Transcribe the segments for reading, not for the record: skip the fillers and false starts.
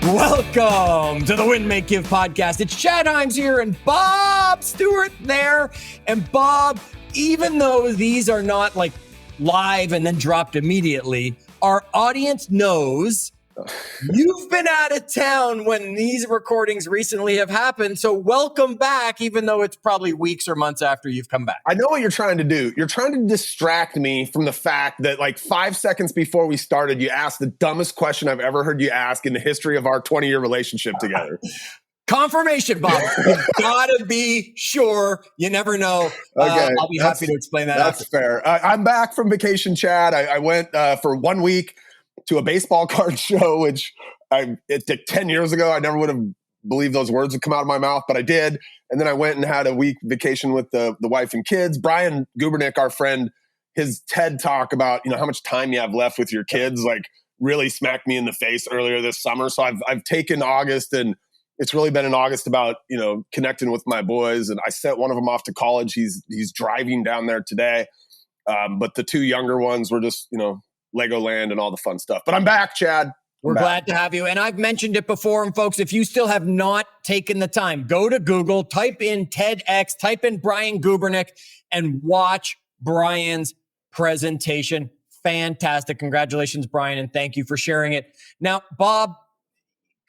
Welcome to the Win, Make, Give podcast. It's Chad Himes here and Bob Stewart there. And Bob, even though these are not like live and then dropped immediately, our audience knows you've been out of town when these recordings recently have happened. So welcome back, even though it's probably weeks or months after you've come back. I know what you're trying to do. You're trying to distract me from the fact that like 5 seconds before we started, you asked the dumbest question I've ever heard you ask in the history of our 20-year relationship together. Confirmation, Bob. You've got to be sure. You never know. Okay, I'll be happy to explain that. That's fair. I'm back from vacation, Chad. I went for 1 week to a baseball card show, which it took 10 years ago. I never would have believed those words would come out of my mouth, but I did. And then I went and had a week vacation with the wife and kids. Brian Gubernick, our friend, his TED talk about, how much time you have left with your kids, like really smacked me in the face earlier this summer. So I've taken August, and it's really been in August about, connecting with my boys. And I sent one of them off to college. He's driving down there today. But the two younger ones were just, Legoland and all the fun stuff. But I'm back, Chad. We're glad to have you. And I've mentioned it before. And folks, if you still have not taken the time, go to Google, type in TEDx, type in Brian Gubernick, and watch Brian's presentation. Fantastic. Congratulations, Brian. And thank you for sharing it. Now, Bob,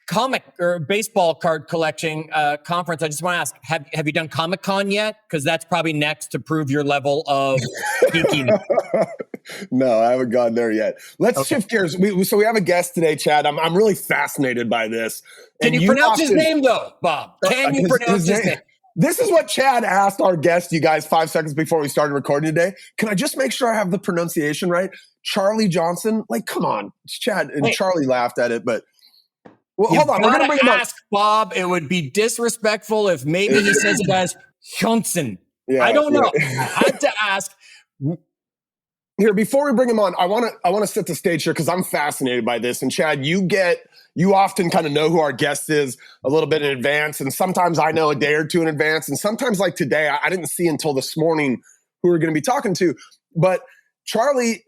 comic or baseball card collecting conference. I just want to ask, have you done Comic-Con yet? Because that's probably next to prove your level of geekiness. No, I haven't gone there yet. Let's shift gears. So we have a guest today, Chad. I'm really fascinated by this. Can you pronounce his name though, Bob? Can you pronounce his name? This is what Chad asked our guest, you guys, 5 seconds before we started recording today. Can I just make sure I have the pronunciation right? Charley Johnson? Like, come on. It's Chad. And Charlie laughed at it, but hold on. We're going to bring him up. Bob, it would be disrespectful if maybe he says it as Johnson. Yeah, I don't know. I had to ask. Here, before we bring him on, I want to set the stage here because I'm fascinated by this. And Chad, you often kind of know who our guest is a little bit in advance. And sometimes I know a day or two in advance. And sometimes like today, I didn't see until this morning who we're going to be talking to. But Charley,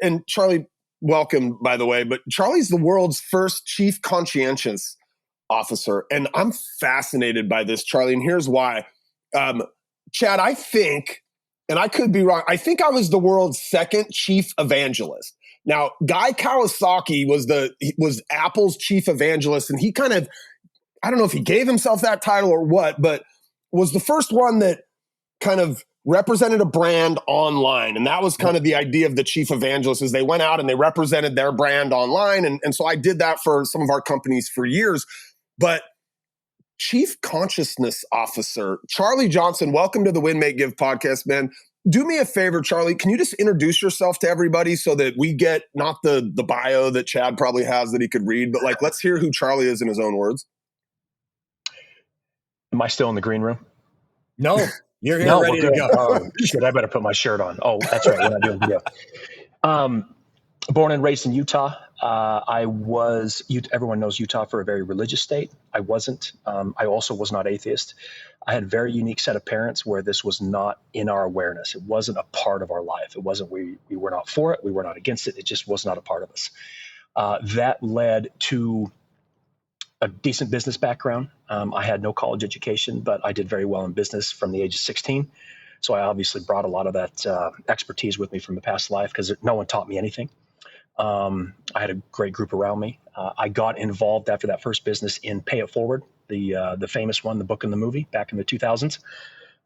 welcome, by the way, but Charley's the world's first chief conscientious officer. And I'm fascinated by this, Charley. And here's why. Chad, I think, and I could be wrong, I think I was the world's second chief evangelist. Now, Guy Kawasaki was Apple's chief evangelist, and he kind of, I don't know if he gave himself that title or what, but was the first one that kind of represented a brand online. And that was kind of the idea of the chief evangelist, is they went out and they represented their brand online. And so I did that for some of our companies for years. But Chief Consciousness Officer, Charley Johnson, welcome to the Win, Make, Give podcast, man. Do me a favor, Charley. Can you just introduce yourself to everybody so that we get not the bio that Chad probably has that he could read, but like, let's hear who Charley is in his own words. Am I still in the green room? No, you're here ready to go. Oh, shit, I better put my shirt on. Oh, that's right. We're not doing video. Born and raised in Utah. Everyone knows Utah for a very religious state. I wasn't. I also was not atheist. I had a very unique set of parents where this was not in our awareness. It wasn't a part of our life. It wasn't, we were not for it. We were not against it. It just was not a part of us. That led to a decent business background. I had no college education, but I did very well in business from the age of 16. So I obviously brought a lot of that expertise with me from the past life because no one taught me anything. I had a great group around me. I got involved after that first business in Pay It Forward, the famous one, the book and the movie back in the 2000s.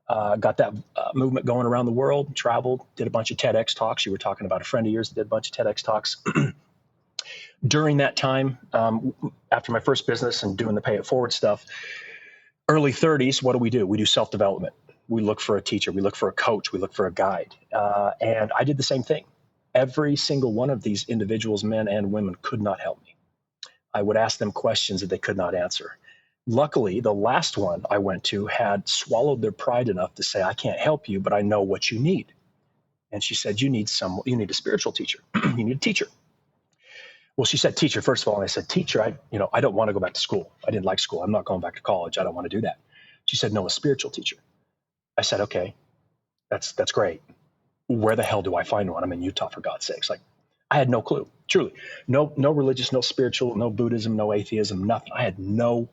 Got that movement going around the world, traveled, did a bunch of TEDx talks. You were talking about a friend of yours that did a bunch of TEDx talks. During that time, after my first business and doing the Pay It Forward stuff, early 30s, what do? We do self-development. We look for a teacher. We look for a coach. We look for a guide. And I did the same thing. Every single one of these individuals, men and women, could not help me. I would ask them questions that they could not answer. Luckily, the last one I went to had swallowed their pride enough to say, I can't help you, but I know what you need. And she said, you need a spiritual teacher. You need a teacher. Well, she said, teacher, first of all. And I said, teacher, I don't want to go back to school. I didn't like school. I'm not going back to college. I don't want to do that. She said, no, a spiritual teacher. I said, okay, that's great. Where the hell do I find one? I'm in Utah, for God's sakes. Like, I had no clue, truly. No religious, no spiritual, no Buddhism, no atheism, nothing. I had no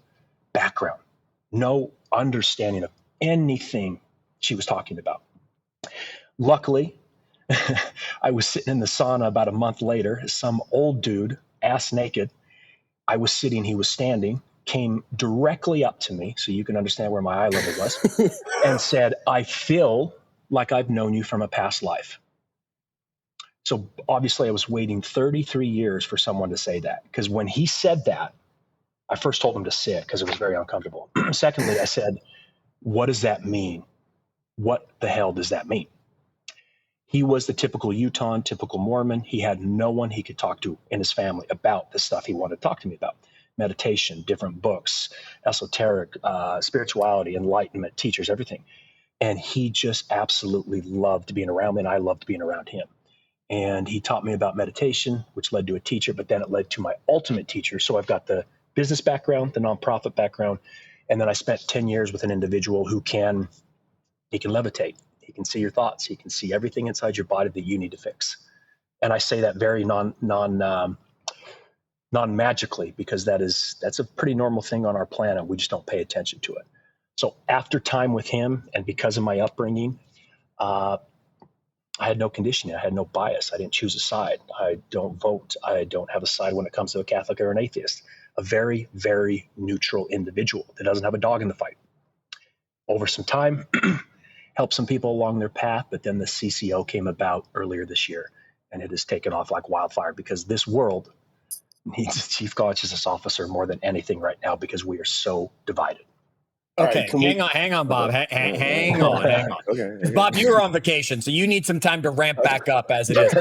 background, no understanding of anything she was talking about. Luckily, I was sitting in the sauna about a month later. Some old dude, ass naked, I was sitting, he was standing, came directly up to me, so you can understand where my eye level was, and said, I feel like I've known you from a past life. So obviously I was waiting 33 years for someone to say that, because when he said that, I first told him to sit because it was very uncomfortable. Secondly, I said, what does that mean? What the hell does that mean? He was the typical Utah, typical Mormon. He had no one he could talk to in his family about the stuff he wanted to talk to me about. Meditation, different books, esoteric, spirituality, enlightenment, teachers, everything. And he just absolutely loved being around me, and I loved being around him. And he taught me about meditation, which led to a teacher, but then it led to my ultimate teacher. So I've got the business background, the nonprofit background, and then I spent 10 years with an individual who can levitate. He can see your thoughts. He can see everything inside your body that you need to fix. And I say that very non-magically, because that's a pretty normal thing on our planet. We just don't pay attention to it. So after time with him, and because of my upbringing, I had no conditioning. I had no bias. I didn't choose a side. I don't vote. I don't have a side when it comes to a Catholic or an atheist. A very, very neutral individual that doesn't have a dog in the fight. Over some time, helped some people along their path, but then the CCO came about earlier this year, and it has taken off like wildfire, because this world needs a chief consciousness officer more than anything right now, because we are so divided. Okay, hang on, Bob. Hang on. Okay. Bob, you were on vacation, so you need some time to ramp back up as it is.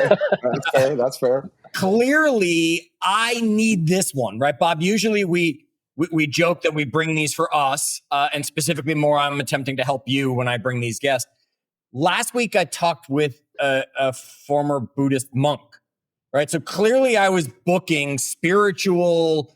That's fair. Clearly, I need this one, right, Bob? Usually we joke that we bring these for us, and specifically more, I'm attempting to help you when I bring these guests. Last week, I talked with a former Buddhist monk, right? So clearly I was booking spiritual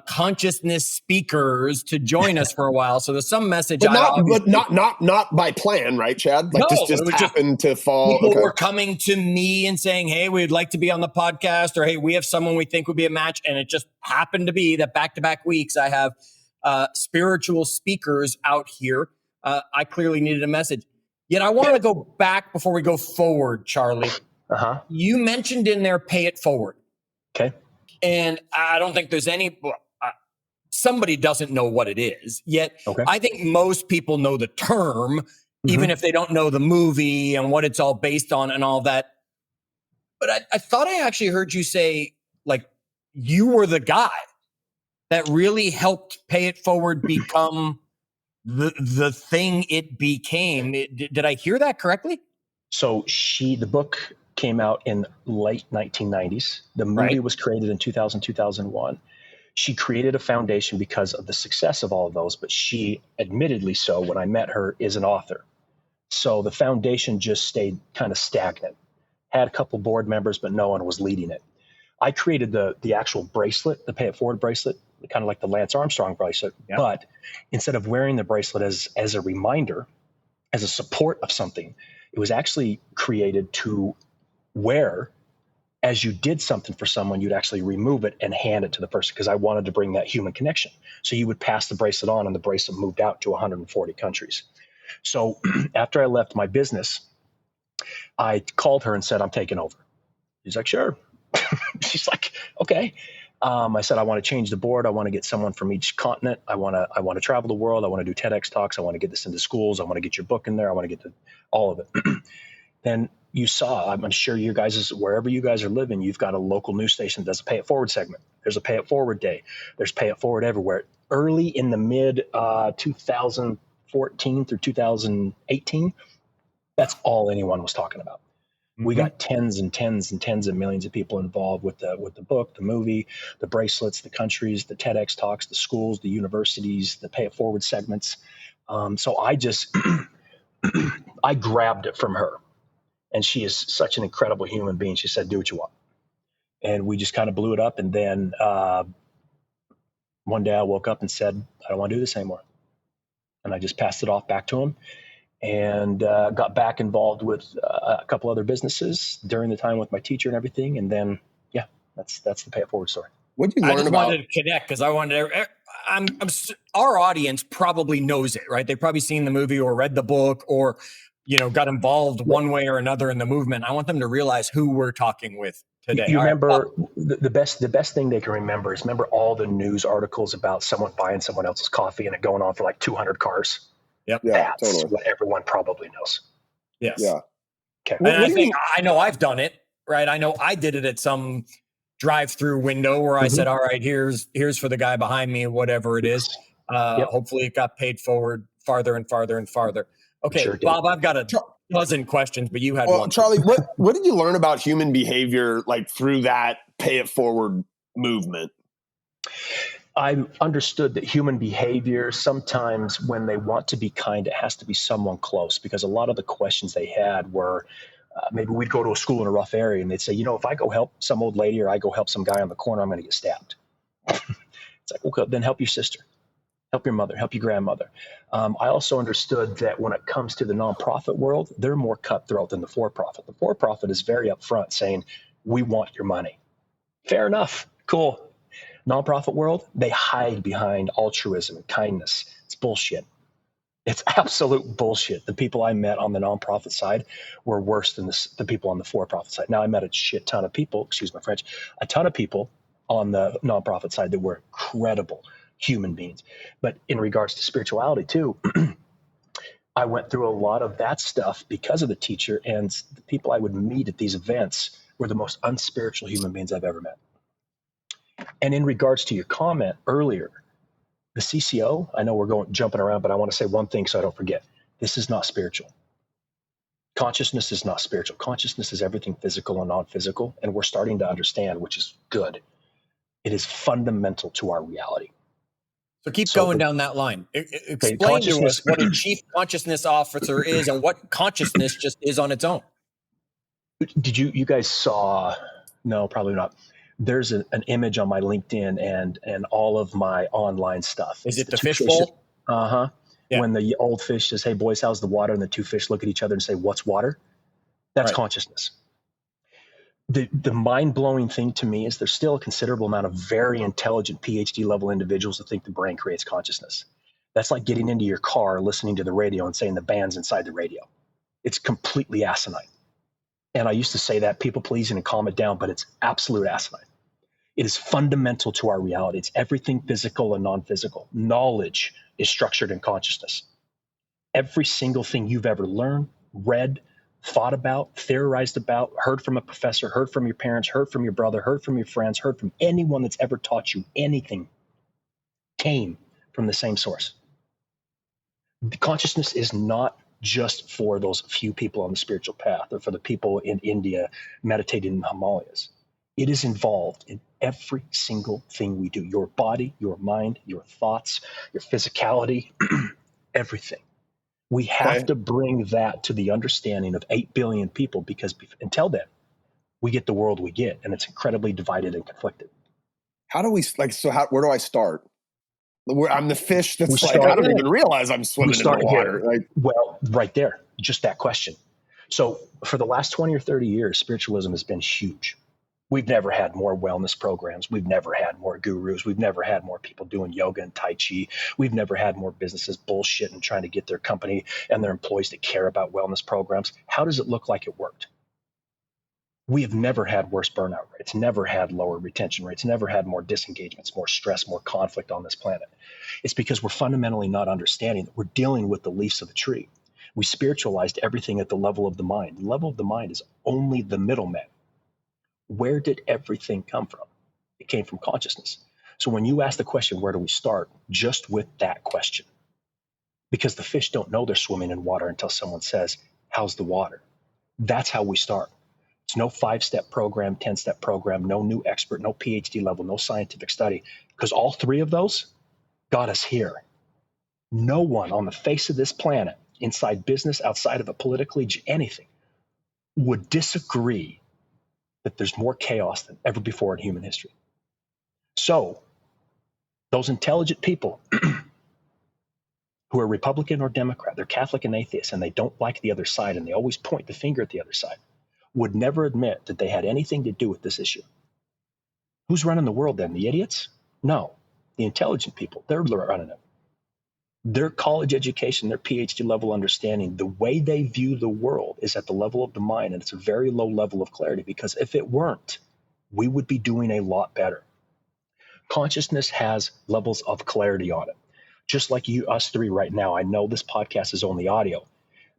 consciousness speakers to join us for a while. So there's some message. But not by plan, right, Chad? Like No, this just happened to fall. People were coming to me and saying, hey, we'd like to be on the podcast, or hey, we have someone we think would be a match. And it just happened to be that back-to-back weeks I have spiritual speakers out here. I clearly needed a message. Yet I want to go back before we go forward, Charlie. Uh-huh. You mentioned in there, pay it forward. Okay. And I don't think there's any, somebody doesn't know what it is. Yet I think most people know the term, even if they don't know the movie and what it's all based on and all that. But I thought I actually heard you say, like, you were the guy that really helped Pay It Forward become the thing it became. Did I hear that correctly? So the book came out in late 1990s. The movie was created in 2000, 2001. She created a foundation because of the success of all of those, but she, admittedly so, when I met her, is an author. So the foundation just stayed kind of stagnant. Had a couple board members, but no one was leading it. I created the actual bracelet, the Pay It Forward bracelet, kind of like the Lance Armstrong bracelet. Yep. But instead of wearing the bracelet as a reminder, as a support of something, it was actually created to wear as you did something for someone. You'd actually remove it and hand it to the person, because I wanted to bring that human connection. So you would pass the bracelet on, and the bracelet moved out to 140 countries. So after I left my business, I called her and said, I'm taking over. She's like, sure. She's like, okay. I said, I want to change the board. I want to get someone from each continent. I want to travel the world. I want to do TEDx talks. I want to get this into schools. I want to get your book in there. I want to get all of it. Then you saw, I'm sure you guys, wherever you guys are living, you've got a local news station that does a Pay It Forward segment. There's a Pay It Forward day. There's Pay It Forward everywhere. Early in the mid 2014 through 2018, that's all anyone was talking about. We got tens and tens and tens of millions of people involved with the book, the movie, the bracelets, the countries, the TEDx talks, the schools, the universities, the Pay It Forward segments. So I just, I grabbed it from her. And she is such an incredible human being. She said, do what you want. And we just kind of blew it up. And then one day I woke up and said, I don't want to do this anymore. And I just passed it off back to him. and got back involved with a couple other businesses during the time with my teacher and everything. And then, yeah, that's the Pay It Forward story. What did you I learn just about? wanted to connect because I wanted to. Our audience probably knows it, right? They've probably seen the movie or read the book or, got involved one way or another in the movement. I want them to realize who we're talking with today. You All right, remember the best thing they can remember is all the news articles about someone buying someone else's coffee and it going on for like 200 cars. Yep. Yeah, That's totally. what everyone probably knows. Yes. Yeah. Okay. And I know I've done it, right? I know I did it at some drive-through window where I said, all right, here's for the guy behind me, whatever it is. Hopefully it got paid forward farther and farther and farther. Okay, Sure did. Bob, I've got a dozen questions, but you had one. Charlie, what did you learn about human behavior like through that Pay It Forward movement? I understood that human behavior, sometimes when they want to be kind, it has to be someone close, because a lot of the questions they had were, maybe we'd go to a school in a rough area and they'd say, if I go help some old lady or I go help some guy on the corner, I'm going to get stabbed. It's like, okay, then help your sister, help your mother, help your grandmother. I also understood that when it comes to the nonprofit world, they're more cutthroat than the for-profit. The for-profit is very upfront saying, we want your money. Fair enough. Cool. Nonprofit world, they hide behind altruism and kindness. It's bullshit. It's absolute bullshit. The people I met on the nonprofit side were worse than the people on the for-profit side. Now, I met a shit ton of people, excuse my French, a ton of people on the nonprofit side that were incredible human beings. But in regards to spirituality too, I went through a lot of that stuff because of the teacher, and the people I would meet at these events were the most unspiritual human beings I've ever met. And in regards to your comment earlier, the CCO, I know we're jumping around, but I want to say one thing so I don't forget. This is not spiritual. Consciousness is not spiritual. Consciousness is everything physical and non-physical, and we're starting to understand, which is good. It is fundamental to our reality. So keep going down that line. Explain to us what a chief consciousness officer is and what consciousness just is on its own. Did you guys saw? No, probably not. There's an image on my LinkedIn and all of my online stuff. Is it the fishbowl? Yeah. When the old fish says, hey, boys, how's the water? And the two fish look at each other and say, what's water? That's consciousness. The mind-blowing thing to me is there's still a considerable amount of very intelligent PhD level individuals that think the brain creates consciousness. That's like getting into your car, listening to the radio and saying the band's inside the radio. It's completely asinine. And I used to say that, people pleasing and calm it down, but it's absolute asinine. It is fundamental to our reality. It's everything physical and non-physical. Knowledge is structured in consciousness. Every single thing you've ever learned, read, thought about, theorized about, heard from a professor, heard from your parents, heard from your brother, heard from your friends, heard from anyone that's ever taught you anything came from the same source. The consciousness is not just for those few people on the spiritual path or for the people in India meditating in the Himalayas. It is involved in every single thing we do. Your body, your mind, your thoughts, your physicality, everything. We have to bring that to the understanding of 8 billion people, because until then, we get the world we get, and it's incredibly divided and conflicted. How do we, where do I start? I'm the fish that's I don't even realize I'm swimming in the water. Well, right there, just that question. So for the last 20 or 30 years, spiritualism has been huge. We've never had more wellness programs. We've never had more gurus. We've never had more people doing yoga and Tai Chi. We've never had more businesses bullshit and trying to get their company and their employees to care about wellness programs. How does it look like it worked? We have never had worse burnout rates, never had lower retention rates, never had more disengagements, more stress, more conflict on this planet. It's because we're fundamentally not understanding that we're dealing with the leaves of the tree. We spiritualized everything at the level of the mind. The level of the mind is only the middleman. Where did everything come from? It came from consciousness. So when you ask the question, where do we start? Just with that question. Because the fish don't know they're swimming in water until someone says, how's the water? That's how we start. It's no 5-step program, 10-step program, no new expert, no PhD level, no scientific study, because all 3 of those got us here. No one on the face of this planet, inside business, outside of it, politically, anything, would disagree that there's more chaos than ever before in human history. So those intelligent people who are Republican or Democrat, they're Catholic and atheist, and they don't like the other side, and they always point the finger at the other side, would never admit that they had anything to do with this issue. Who's running the world then? The idiots? No, the intelligent people. They're running it. Their college education, their PhD level understanding, the way they view the world is at the level of the mind, and it's a very low level of clarity, because if it weren't, we would be doing a lot better. Consciousness has levels of clarity on it. Just like us three right now, I know this podcast is only audio,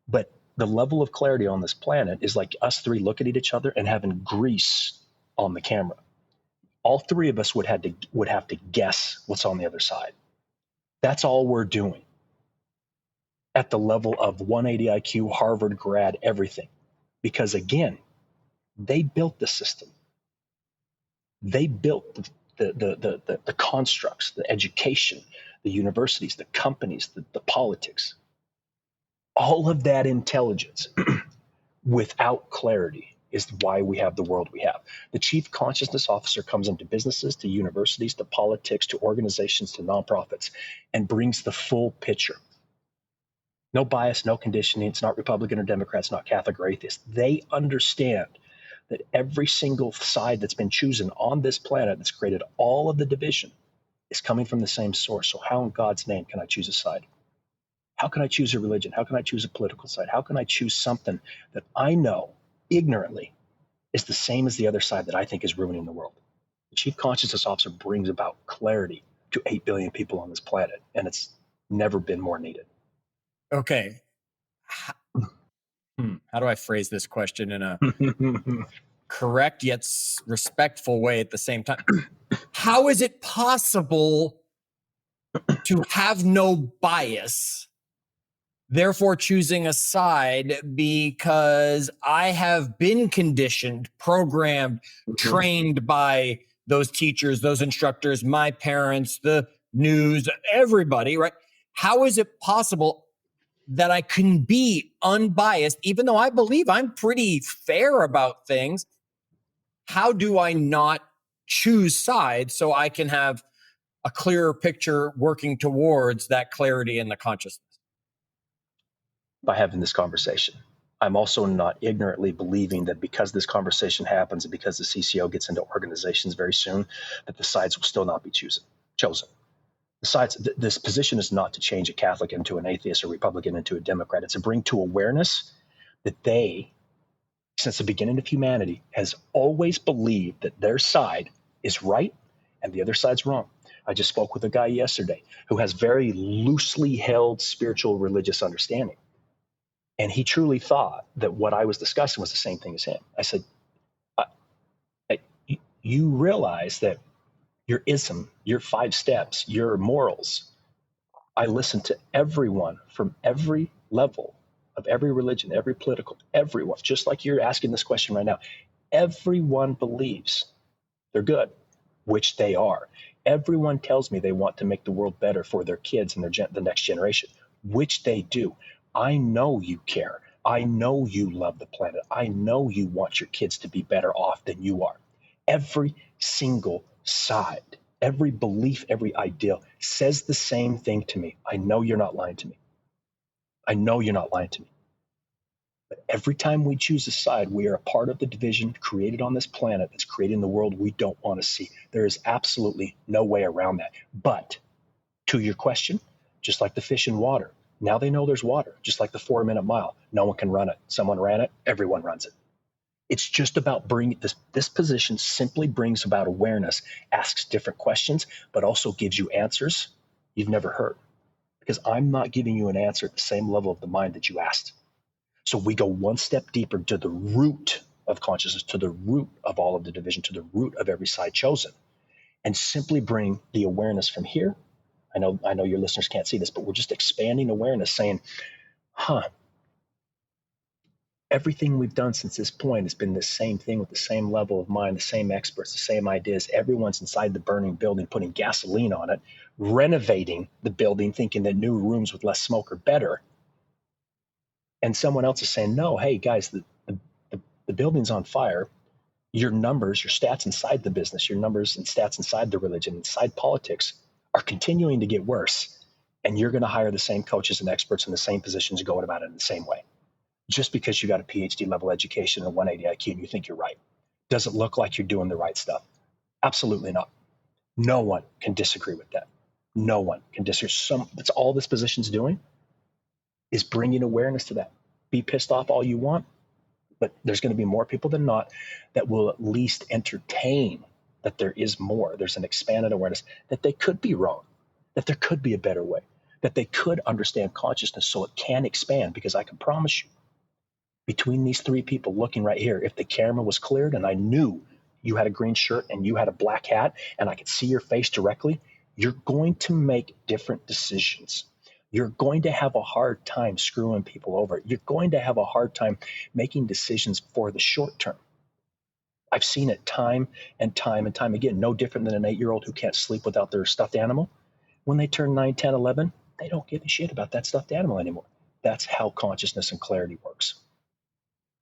but the level of clarity on this planet is like us three looking at each other and having grease on the camera. All three of us would have to guess what's on the other side. That's all we're doing at the level of 180 IQ, Harvard grad, everything. Because again, they built the system. They built the constructs, the education, the universities, the companies, the politics. All of that intelligence without clarity is why we have the world we have. The chief consciousness officer comes into businesses, to universities, to politics, to organizations, to nonprofits, and brings the full picture. No bias, no conditioning. It's not Republican or Democrat. It's not Catholic or atheist. They understand that every single side that's been chosen on this planet that's created all of the division is coming from the same source. So how in God's name can I choose a side? How can I choose a religion? How can I choose a political side? How can I choose something that I know ignorantly is the same as the other side that I think is ruining the world? The chief consciousness officer brings about clarity to 8 billion people on this planet, and it's never been more needed. Okay. How do I phrase this question in a correct yet respectful way at the same time? How is it possible to have no bias, therefore choosing a side, because I have been conditioned, programmed, trained by those teachers, those instructors, my parents, the news, everybody, right? How is it possible that I can be unbiased, even though I believe I'm pretty fair about things? How do I not choose sides so I can have a clearer picture working towards that clarity in the consciousness? By having this conversation. I'm also not ignorantly believing that because this conversation happens and because the CCO gets into organizations very soon, that the sides will still not be chosen. Besides, this position is not to change a Catholic into an atheist or Republican into a Democrat. It's to bring to awareness that they, since the beginning of humanity, has always believed that their side is right and the other side's wrong. I just spoke with a guy yesterday who has very loosely held spiritual religious understanding. And he truly thought that what I was discussing was the same thing as him. I said, you realize that your ism, your 5 steps, your morals, I listen to everyone from every level of every religion, every political, everyone, just like you're asking this question right now. Everyone believes they're good, which they are. Everyone tells me they want to make the world better for their kids and the next generation, which they do. I know you care. I know you love the planet. I know you want your kids to be better off than you are. Every single side, every belief, every ideal says the same thing to me. I know you're not lying to me. I know you're not lying to me. But every time we choose a side, we are a part of the division created on this planet that's creating the world we don't want to see. There is absolutely no way around that. But to your question, just like the fish in water, now they know there's water, just like the 4-minute mile. No one can run it. Someone ran it. Everyone runs it. It's just about bringing this position simply brings about awareness, asks different questions, but also gives you answers you've never heard. Because I'm not giving you an answer at the same level of the mind that you asked. So we go one step deeper to the root of consciousness, to the root of all of the division, to the root of every side chosen, and simply bring the awareness from here. I know your listeners can't see this, but we're just expanding awareness, saying, everything we've done since this point has been the same thing with the same level of mind, the same experts, the same ideas. Everyone's inside the burning building, putting gasoline on it, renovating the building, thinking that new rooms with less smoke are better. And someone else is saying, no, hey, guys, the building's on fire. Your numbers, your stats inside the business, your numbers and stats inside the religion, inside politics are continuing to get worse. And you're going to hire the same coaches and experts in the same positions going about it in the same way. Just because you got a PhD level education and a 180 IQ and you think you're right, does it look like you're doing the right stuff? Absolutely not. No one can disagree with that. No one can disagree. That's all this position's doing is bringing awareness to that. Be pissed off all you want, but there's going to be more people than not that will at least entertain that there is more. There's an expanded awareness that they could be wrong, that there could be a better way, that they could understand consciousness so it can expand. Because I can promise you, between these three people looking right here, if the camera was cleared and I knew you had a green shirt and you had a black hat and I could see your face directly, you're going to make different decisions. You're going to have a hard time screwing people over. You're going to have a hard time making decisions for the short term. I've seen it time and time and time again, no different than an 8-year-old who can't sleep without their stuffed animal. When they turn 9, 10, 11, they don't give a shit about that stuffed animal anymore. That's how consciousness and clarity works.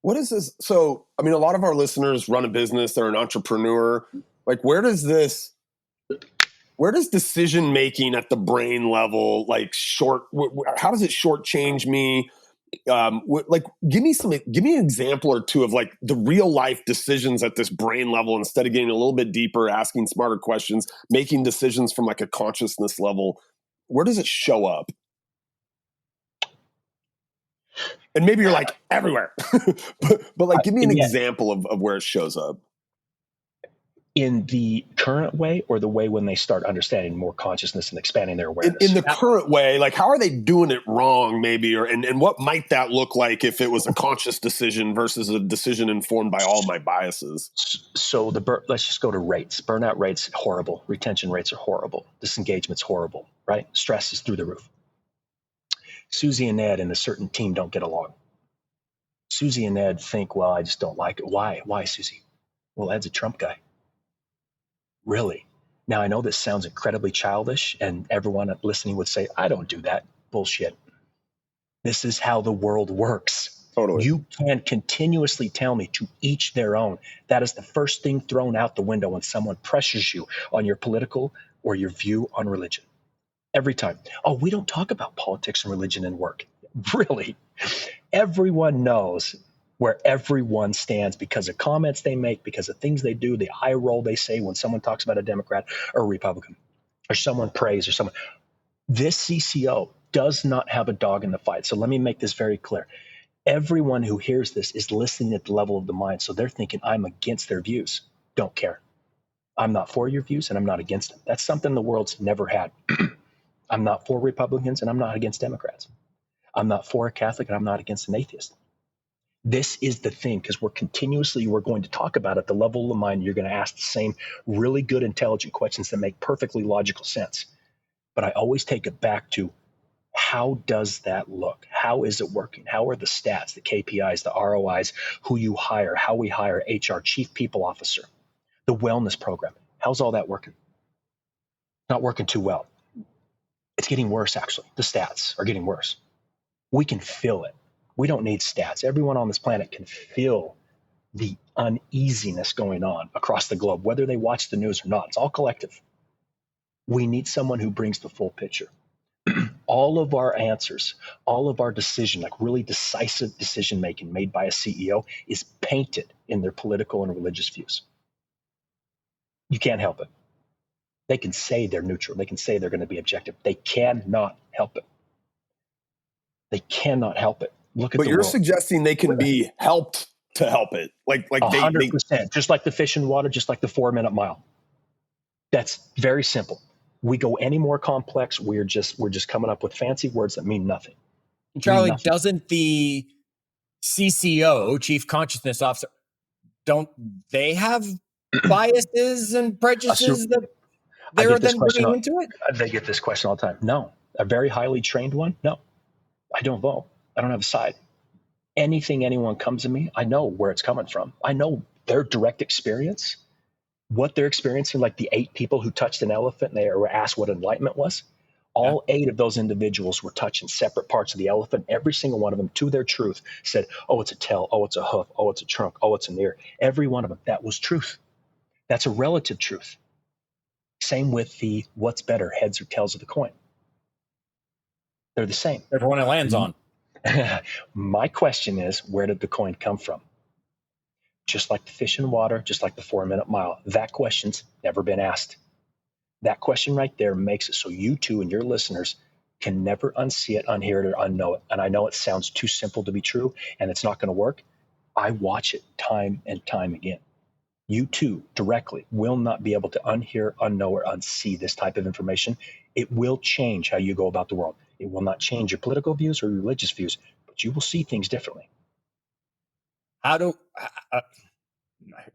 What is this? So, I mean, a lot of our listeners run a business, they're an entrepreneur. Like, where does decision making at the brain level, like how does it shortchange me? Give me an example or two of like the real life decisions at this brain level, instead of getting a little bit deeper, asking smarter questions, making decisions from like a consciousness level. Where does it show up? And maybe you're like everywhere, but like, give me an example of where it shows up. In the current way, or the way when they start understanding more consciousness and expanding their awareness? In the current way, like, how are they doing it wrong, maybe, and what might that look like if it was a conscious decision versus a decision informed by all my biases? So let's just go to rates. Burnout rates, horrible. Retention rates are horrible. Disengagement's horrible, right? Stress is through the roof. Susie and Ed and a certain team don't get along. Susie and Ed think, well, I just don't like it. Why? Why, Susie? Well, Ed's a Trump guy. Really? Now, I know this sounds incredibly childish, and everyone listening would say, I don't do that. Bullshit. This is how the world works. Totally. You can continuously tell me to each their own. That is the first thing thrown out the window when someone pressures you on your political or your view on religion. Every time. Oh, we don't talk about politics and religion in work. Really? Everyone knows where everyone stands because of comments they make, because of things they do, the eye roll they say when someone talks about a Democrat or a Republican, or someone prays or someone. This CCO does not have a dog in the fight. So let me make this very clear. Everyone who hears this is listening at the level of the mind. So they're thinking, I'm against their views. Don't care. I'm not for your views and I'm not against them. That's something the world's never had. I'm not for Republicans and I'm not against Democrats. I'm not for a Catholic and I'm not against an atheist. This is the thing, because we're going to talk about at the level of the mind. You're going to ask the same really good, intelligent questions that make perfectly logical sense. But I always take it back to, how does that look? How is it working? How are the stats, the KPIs, the ROIs, who you hire, how we hire HR, chief people officer, the wellness program? How's all that working? Not working too well. It's getting worse, actually. The stats are getting worse. We can feel it. We don't need stats. Everyone on this planet can feel the uneasiness going on across the globe, whether they watch the news or not. It's all collective. We need someone who brings the full picture. All of our answers, all of our decision, like really decisive decision making made by a CEO, is painted in their political and religious views. You can't help it. They can say they're neutral. They can say they're going to be objective. They cannot help it. They cannot help it. Look at but the you're world. suggesting they can be helped to help it, like 100%, just like the fish in water, just like the 4-minute mile. That's very simple. We go any more complex, we're just coming up with fancy words that mean nothing. Charlie, doesn't the CCO, Chief Consciousness Officer, don't they have biases and prejudices that they're then bringing into it? They get this question all the time. No. A very highly trained one? No. I don't vote. I don't have a side. Anything anyone comes to me, I know where it's coming from. I know their direct experience, what they're experiencing, like the 8 people who touched an elephant and they were asked what enlightenment was. All 8 of those individuals were touching separate parts of the elephant. Every single one of them, to their truth, said, oh, it's a tail. Oh, it's a hoof. Oh, it's a trunk. Oh, it's an ear. Every one of them. That was truth. That's a relative truth. Same with the what's better, heads or tails of the coin. They're the same. Everyone it lands on. My question is, where did the coin come from? Just like the fish in water, just like the 4-minute mile, that question's never been asked. That question right there makes it so you two and your listeners can never unsee it, unhear it, or unknow it. And I know it sounds too simple to be true, and it's not going to work. I watch it time and time again. You too directly will not be able to unhear, unknow, or unsee this type of information. It will change how you go about the world. It will not change your political views or religious views, but you will see things differently. How do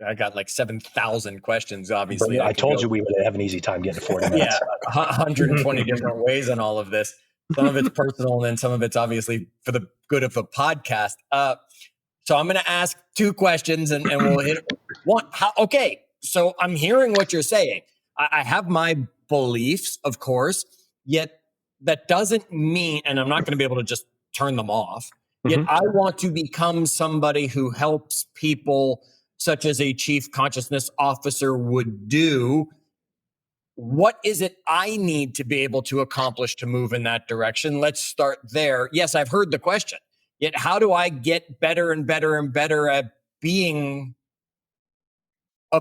I got like 7,000 questions, obviously. I told you we would have an easy time getting to 40 Yeah, minutes. 120 different ways on all of this. Some of it's personal, and then some of it's obviously for the good of the podcast. So I'm going to ask 2 questions, and we'll hit one. Okay, so I'm hearing what you're saying. I have my beliefs, of course, yet that doesn't mean, and I'm not going to be able to just turn them off. Yet I want to become somebody who helps people, such as a chief consciousness officer would do. What is it I need to be able to accomplish to move in that direction? Let's start there. Yes, I've heard the question. Yet how do I get better and better and better at being do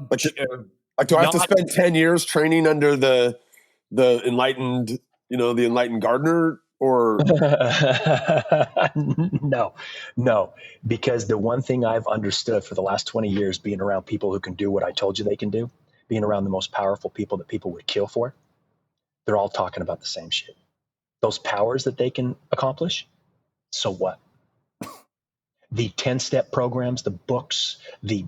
I have to spend 10 years training under the enlightened, the enlightened gardener, or no, because the one thing I've understood for the last 20 years, being around people who can do what I told you they can do, being around the most powerful people that people would kill for, they're all talking about the same shit. Those powers that they can accomplish, so what? The 10-step programs, the books, the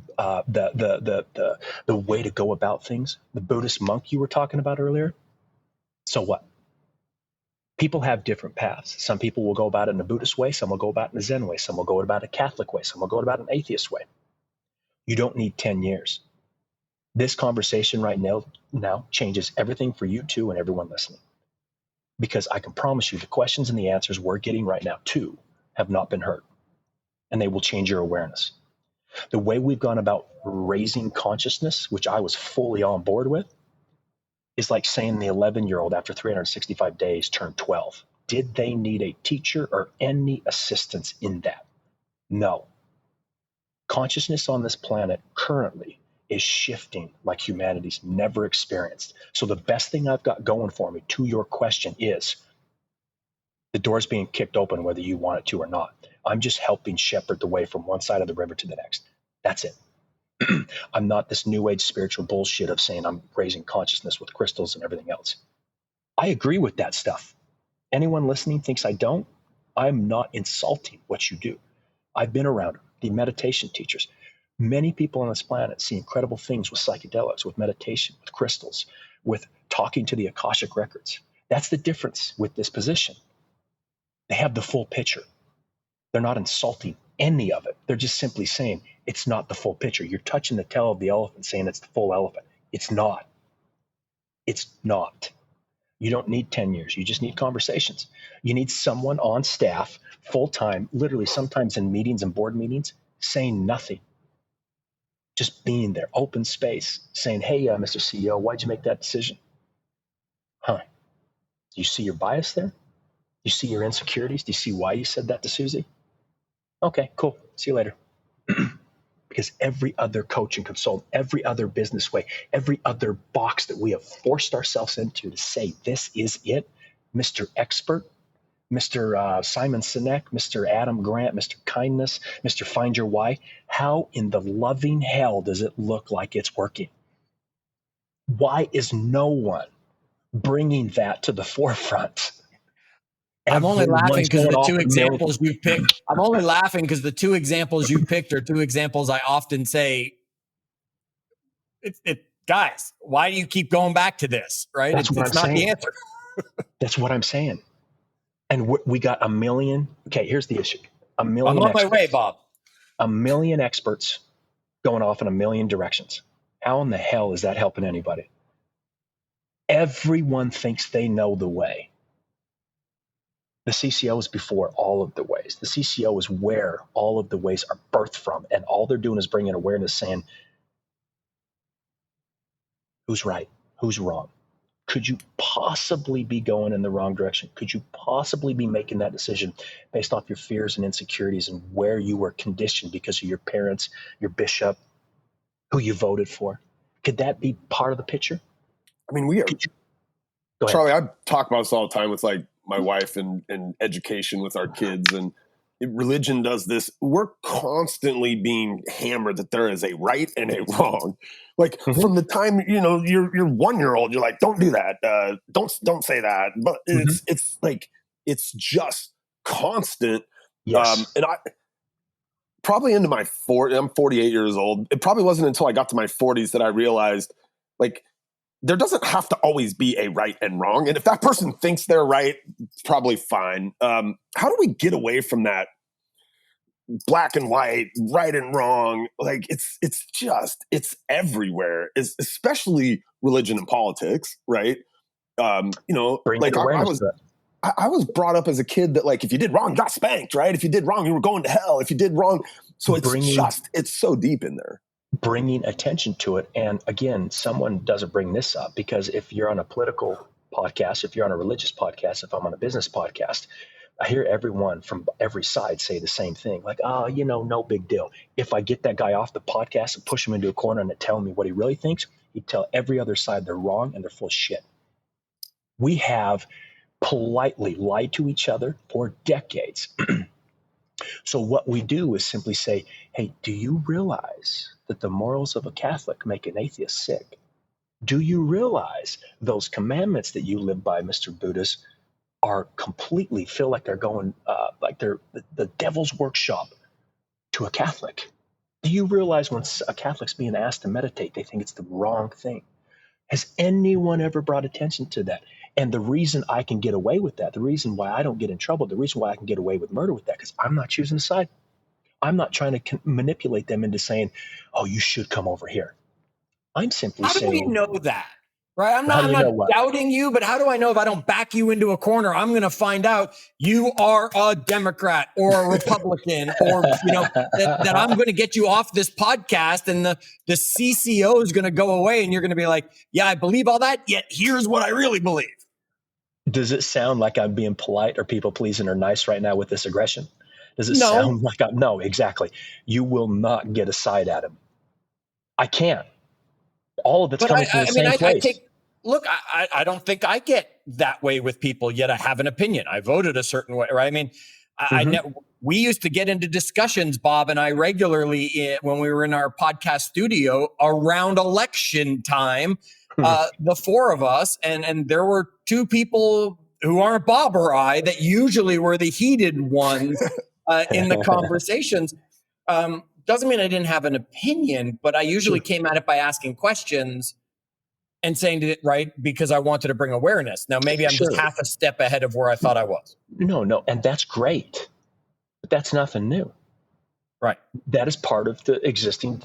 way to go about things, the Buddhist monk you were talking about earlier, so what? People have different paths. Some people will go about it in a Buddhist way. Some will go about it in a Zen way. Some will go about it a Catholic way. Some will go about it an atheist way. You don't need 10 years. This conversation right now changes everything for you two and everyone listening. Because I can promise you the questions and the answers we're getting right now too have not been heard. And they will change your awareness. The way we've gone about raising consciousness, which I was fully on board with, is like saying the 11-year-old after 365 days turned 12. Did they need a teacher or any assistance in that? No. Consciousness on this planet currently is shifting like humanity's never experienced. So the best thing I've got going for me to your question is the door's being kicked open whether you want it to or not. I'm just helping shepherd the way from one side of the river to the next. That's it. I'm not this new age spiritual bullshit of saying I'm raising consciousness with crystals and everything else. I agree with that stuff. Anyone listening thinks I don't? I'm not insulting what you do. I've been around the meditation teachers. Many people on this planet see incredible things with psychedelics, with meditation, with crystals, with talking to the Akashic records. That's the difference with this position. They have the full picture. They're not insulting any of it. They're just simply saying it's not the full picture. You're touching the tail of the elephant saying it's the full elephant. It's not. It's not. You don't need 10 years. You just need conversations. You need someone on staff full time, literally sometimes in meetings and board meetings, saying nothing. Just being there, open space, saying, hey, Mr. CEO, why'd you make that decision? Do you see your bias there? Do you see your insecurities? Do you see why you said that to Susie? Okay, cool. See you later. Because every other coach and consultant, every other business way, every other box that we have forced ourselves into to say, this is it, Mr. Expert, Mr. Simon Sinek, Mr. Adam Grant, Mr. Kindness, Mr. Find Your Why, how in the loving hell does it look like it's working? Why is no one bringing that to the forefront? I'm only laughing because the two examples you you've picked. I'm only laughing because the 2 examples you picked are 2 examples I often say. Guys, why do you keep going back to this? Right? It's not the answer. That's what I'm saying. And we got 1 million. Okay, here's the issue. 1 million. I'm on my way, Bob. 1 million experts going off in 1 million directions. How in the hell is that helping anybody? Everyone thinks they know the way. The CCO is before all of the ways. The CCO is where all of the ways are birthed from. And all they're doing is bringing awareness saying, who's right? Who's wrong? Could you possibly be going in the wrong direction? Could you possibly be making that decision based off your fears and insecurities and where you were conditioned because of your parents, your bishop, who you voted for? Could that be part of the picture? I mean, we are. Go ahead. Charlie, I talk about this all the time with like my wife and education with our kids, and religion does this. We're constantly being hammered that there is a right and a wrong. Like from the time you're 1 year old, you're like, don't do that, don't say that. But it's like it's just constant. Yes. And I probably into my 40s. I'm 48 years old. It probably wasn't until I got to my 40s that I realized like there doesn't have to always be a right and wrong. And if that person thinks they're right, it's probably fine. How do we get away from that black and white, right and wrong? Like it's everywhere, especially religion and politics, right? Like I was brought up as a kid that like, if you did wrong, you got spanked, right? If you did wrong, you were going to hell. If you did wrong. So it's so deep in there. Bringing attention to it. And again, someone doesn't bring this up because if you're on a political podcast, if you're on a religious podcast, if I'm on a business podcast, I hear everyone from every side say the same thing. Like, no big deal. If I get that guy off the podcast and push him into a corner and tell me what he really thinks, he'd tell every other side they're wrong and they're full of shit. We have politely lied to each other for decades. So what we do is simply say, hey, do you realize that the morals of a Catholic make an atheist sick? Do you realize those commandments that you live by, Mr. Buddhist, are completely feel like they're going like they're the devil's workshop to a Catholic? Do you realize when a Catholic's being asked to meditate, they think it's the wrong thing? Has anyone ever brought attention to that? And the reason I can get away with that, the reason why I don't get in trouble, the reason why I can get away with murder with that, because I'm not choosing a side. I'm not trying to manipulate them into saying, oh, you should come over here. I'm simply saying. How do we know that? Right? I'm not doubting you, but how do I know if I don't back you into a corner, I'm going to find out you are a Democrat or a Republican or, that I'm going to get you off this podcast and the CCO is going to go away and you're going to be like, yeah, I believe all that, yet here's what I really believe. Does it sound like I'm being polite or people pleasing or nice right now with this aggression? Does it sound like no, exactly. You will not get a side at him. I can't. All of it's coming from the same place. I don't think I get that way with people, yet I have an opinion. I voted a certain way, right? I mean, we used to get into discussions, Bob and I, regularly when we were in our podcast studio around election time, the four of us, and there were two people who aren't Bob or I that usually were the heated ones in the conversations. Doesn't mean I didn't have an opinion, but I usually came at it by asking questions and saying it right because I wanted to bring awareness. Now, maybe I'm just half a step ahead of where I thought I was. No. And that's great. But that's nothing new. Right. That is part of the existing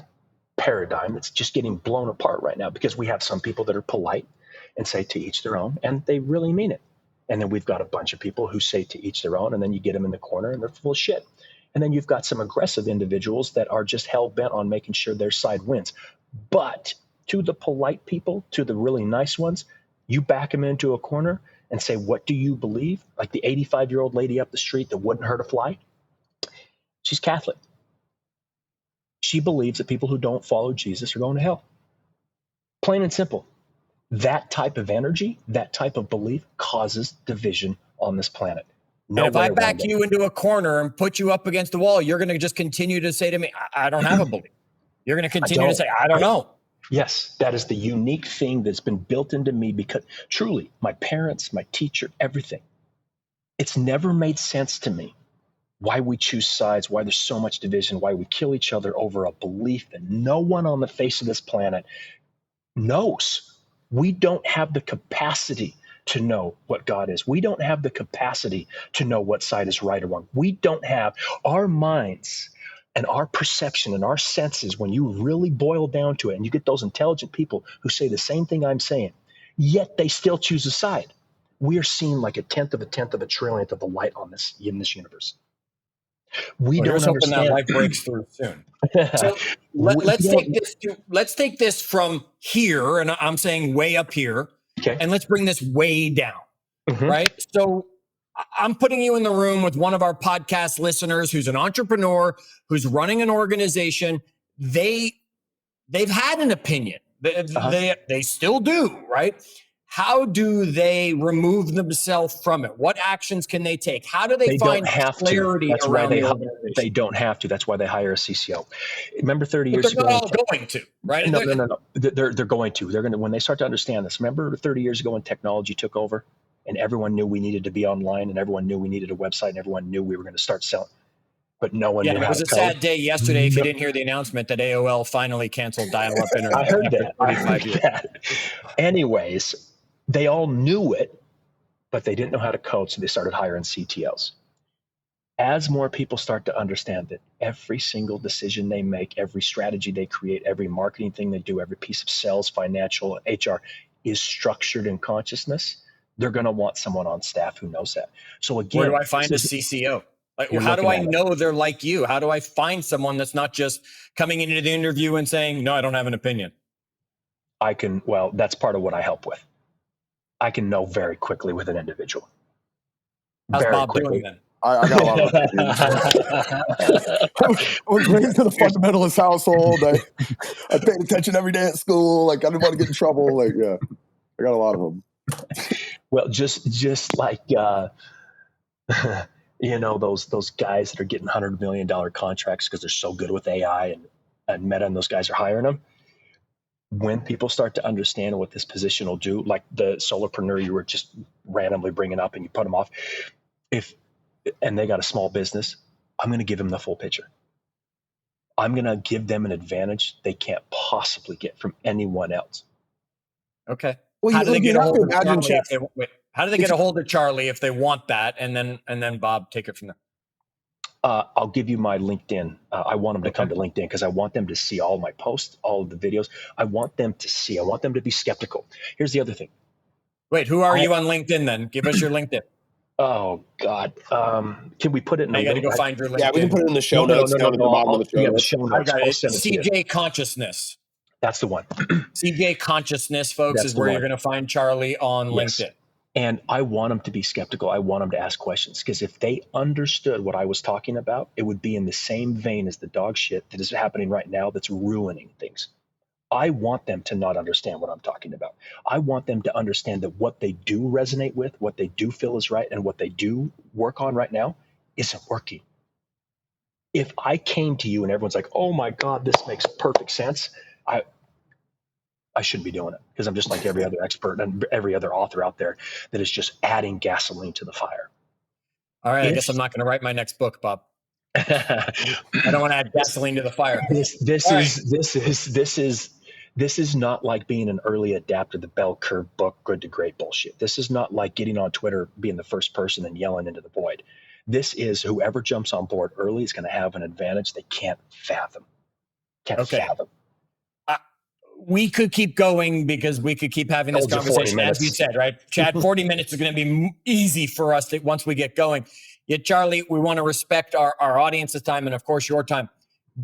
paradigm that's just getting blown apart right now because we have some people that are polite and say to each their own, and they really mean it. And then we've got a bunch of people who say to each their own, and then you get them in the corner and they're full of shit. And then you've got some aggressive individuals that are just hell-bent on making sure their side wins. But to the polite people, to the really nice ones, you back them into a corner and say, what do you believe? Like the 85-year-old lady up the street that wouldn't hurt a fly. She's Catholic. She believes that people who don't follow Jesus are going to hell. Plain and simple. That type of energy, that type of belief causes division on this planet. No, if I back you into a corner and put you up against the wall, you're going to just continue to say to me, I don't have a belief. You're going to continue to say, I don't know. Yes, that is the unique thing that's been built into me because truly, my parents, my teacher, everything. It's never made sense to me why we choose sides, why there's so much division, why we kill each other over a belief that no one on the face of this planet knows. We don't have the capacity to know what God is. We don't have the capacity to know what side is right or wrong. We don't have our minds and our perception and our senses, when you really boil down to it and you get those intelligent people who say the same thing I'm saying, yet they still choose a side. We are seeing like a tenth of a trillionth of a light on this in this universe. We don't understand. That light breaks through soon. So let's take this from here, and I'm saying way up here, Okay. And let's bring this way down, Mhm. right? So I'm putting you in the room with one of our podcast listeners who's an entrepreneur, who's running an organization. They've had an opinion. They still do, right? How do they remove themselves from it? What actions can they take? How do they find don't have clarity to. That's why around the organization? they don't have to. That's why they hire a CCO. Remember 30 But years they're ago? not all going to, right? No. They're going to. They're going to when they start to understand this. Remember 30 years ago when technology took over and everyone knew we needed to be online and everyone knew we needed a website and everyone knew we were going to start selling. But no one knew and it how was to a code. sad day yesterday if you didn't hear the announcement that AOL finally canceled dial-up internet. I heard after that. I 35 heard years. that. Anyways, they all knew it, but they didn't know how to code, so they started hiring CTOs. As more people start to understand that every single decision they make, every strategy they create, every marketing thing they do, every piece of sales, financial, HR is structured in consciousness, they're going to want someone on staff who knows that. So again, where do I find a CCO? Like, how do I know they're like you? How do I find someone that's not just coming into the interview and saying, no, I don't have an opinion? That's part of what I help with. I can know very quickly with an individual. How's very Bob quickly. doing then? I got a lot of I was raised in a fundamentalist household. I paid attention every day at school. Like, I didn't want to get in trouble. Like, yeah, I got a lot of them. Well, just like those guys that are getting $100 million contracts because they're so good with AI and Meta, and those guys are hiring them. When people start to understand what this position will do, like the solopreneur you were just randomly bringing up and you put them off, and they got a small business, I'm going to give them the full picture. I'm going to give them an advantage they can't possibly get from anyone else. Okay. Well, How do they get a hold of Charley? How do they get a hold of Charley if they want that? And then Bob, take it from there. I'll give you my LinkedIn. I want them to come to LinkedIn because I want them to see all my posts, all of the videos. I want them to be skeptical. Here's the other thing. Wait, who are you on LinkedIn then? Give us your LinkedIn. Oh God. Can we put it in I got to go find your LinkedIn. Yeah, we can put it in the show notes. No. The bottom of the show notes. I got it. CJ Consciousness. That's the one. CJ Consciousness, folks, is where you're going to find Charley on LinkedIn. And I want them to be skeptical. I want them to ask questions because if they understood what I was talking about, it would be in the same vein as the dog shit that is happening right now that's ruining things. I want them to not understand what I'm talking about. I want them to understand that what they do resonate with, what they do feel is right, and what they do work on right now isn't working. If I came to you and everyone's like, oh my God, this makes perfect sense, I shouldn't be doing it because I'm just like every other expert and every other author out there that is just adding gasoline to the fire. All right, I guess I'm not going to write my next book, Bob. I don't want to add gasoline to the fire. This is not like being an early adapter, the bell curve book, good to great bullshit. This is not like getting on Twitter, being the first person and yelling into the void. This is whoever jumps on board early is going to have an advantage they can't fathom. Fathom. We could keep going because we could keep having this conversation, as you said, right? Chad, 40 minutes is going to be easy for us once we get going. Yet, Charley, we want to respect our audience's time and, of course, your time.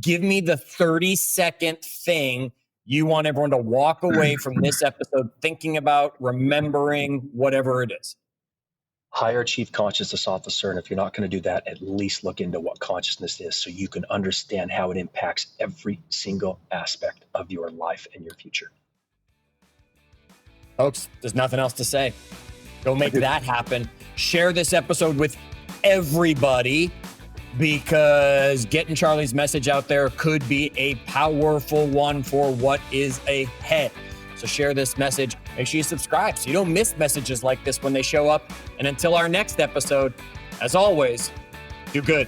Give me the 30-second thing you want everyone to walk away from this episode thinking about, remembering, whatever it is. Hire a chief consciousness officer, and if you're not going to do that, at least look into what consciousness is so you can understand how it impacts every single aspect of your life and your future. Folks, there's nothing else to say. Go make that happen. Share this episode with everybody because getting Charley's message out there could be a powerful one for what is ahead. So share this message. Make sure you subscribe so you don't miss messages like this when they show up. And until our next episode, as always, do good.